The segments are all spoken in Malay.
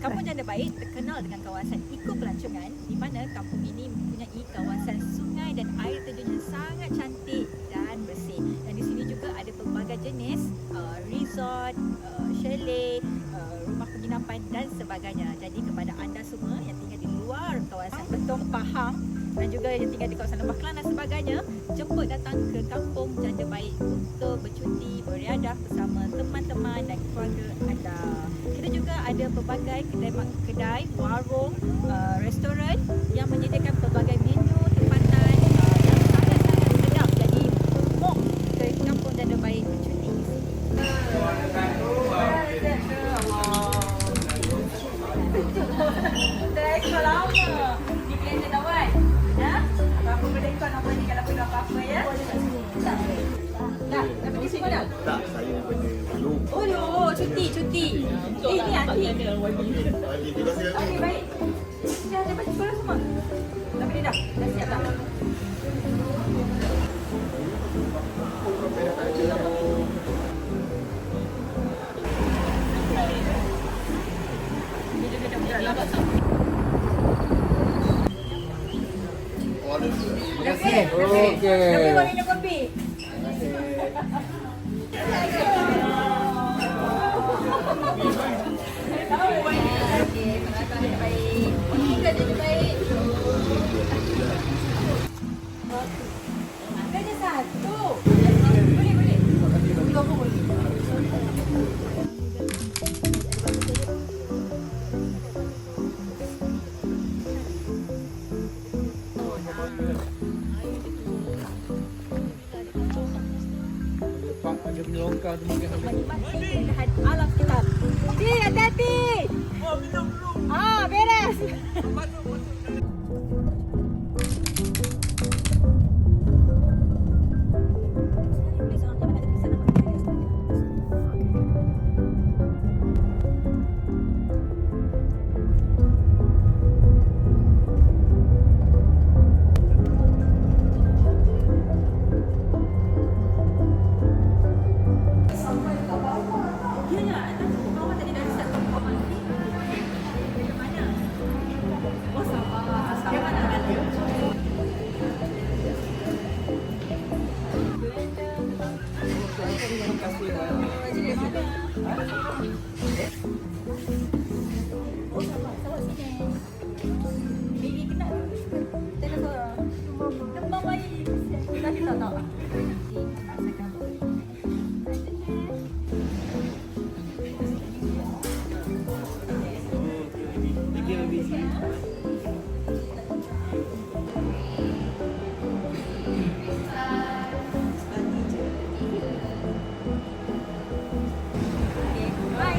Kampung Janda Baik terkenal dengan kawasan ekopelancongan di mana kampung ini mempunyai kawasan sungai dan air terjun yang sangat cantik dan bersih. Dan di sini juga ada pelbagai jenis resort, chalet, rumah penginapan dan sebagainya. Jadi kepada anda semua yang tinggal di luar kawasan Betong Pahang dan juga yang tinggal di kawasan Lembah Kelang dan sebagainya, jemput datang ke Kampung Janda Baik untuk bercuti, beriadah bersama teman-teman dan keluarga anda. Kita juga ada pelbagai kedai, warung, restoran yang menyediakan pelbagai menu tempatan yang sangat-sangat sedap. Jadi mok ke Kampung Janda Baik bercuti di sini. Dah ekor lama di Kelenteng Lawan. Apa benda kau nak bagi kalau perlu apa-apa ya? Tak. Tak pergi sini mana? Tak, saya pergi belum. Oh, cuti. Ni Ati. Okey, baik. Dah dapat sekolah semua? Dah boleh dah? Dah siap tak? Okey. Tapi boleh minum kopi. Angkanya satu. Boleh. Dua pun boleh. Ada penyelongkar tu mungkin sampai. Menikmati keindahan alam sekitar. Cik, hati-hati. Minum belum. Beres.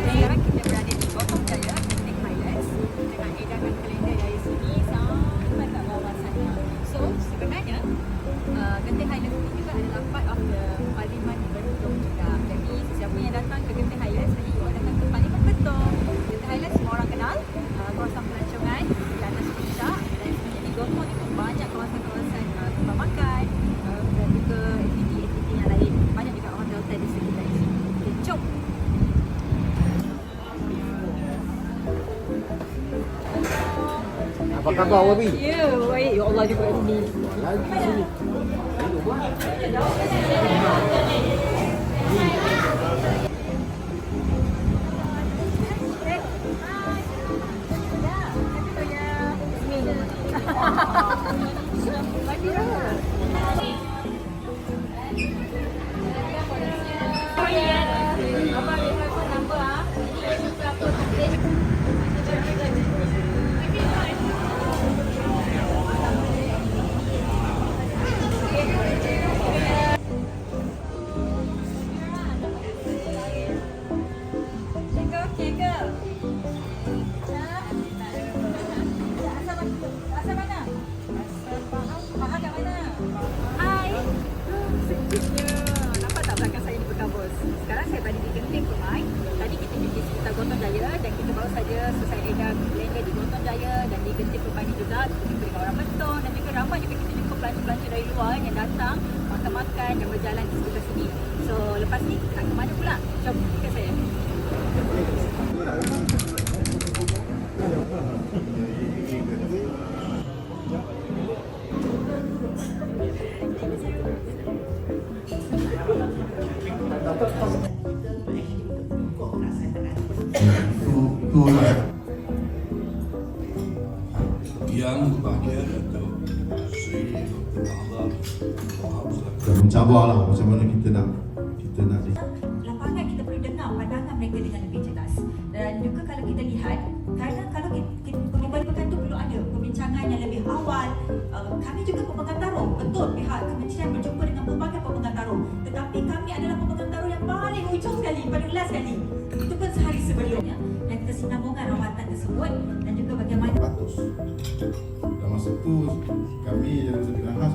Sekarang kita berada di Gotong Jaya, Genting Highlands dengan edaran kalender dari sini sampai kat bawah sana. So sebenarnya Genting Highlands ini juga adalah part of the Parlimen Betong juga. Jadi sesiapa yang datang ke Genting Highlands, jadi awak datang ke Parlimen Betong. Genting Highlands semua orang kenal, kawasan pelancongan di atas puncak, dan sebenarnya di Gotong ni pun banyak kawasan-kawasan tempat makan dan juga aktiviti-aktiviti yang lain. Banyak juga hotel-hotel di sekitar di sini. Okay, jom! Apa khabar Wabi? Ya, baik. Ya Allah juga ini. Lagi sini. Sekarang saya berada di Genting Kumai. Tadi kita pergi sekitar Gotong Jaya dan kita baru saja selesai edar kalender di Gotong Jaya dan di Genting Kumai ni juga kita jumpa dengan orang Betong dan juga ramai juga kita jumpa pelancong-pelancong dari luar yang datang makan-makan dan berjalan di sekitar sini. So lepas ni nak ke mana pula? Jom ikut saya. kita untuk actually untuk melaksanakan Itulah yang bahagia Datuk Sri Dr. Allah Dan mencabarlah macam mana kita nak Lapangan kita boleh dengar pandangan mereka dengan lebih jelas. Dan juga kalau kita lihat, kadang kalau pembentukan tu perlu ada perbincangan yang lebih awal. Kami juga pemegang taruh, betul pihak kementerian berjumpa dengan pelbagai pemegang taruh. Tetapi kami adalah pemegang taruh yang paling hujung sekali, paling last sekali. Itu pun sehari sebelumnya. Dan kesinambungan rawatan tersebut dan juga bagaimana 100. Dan masa tu kami yang Nahas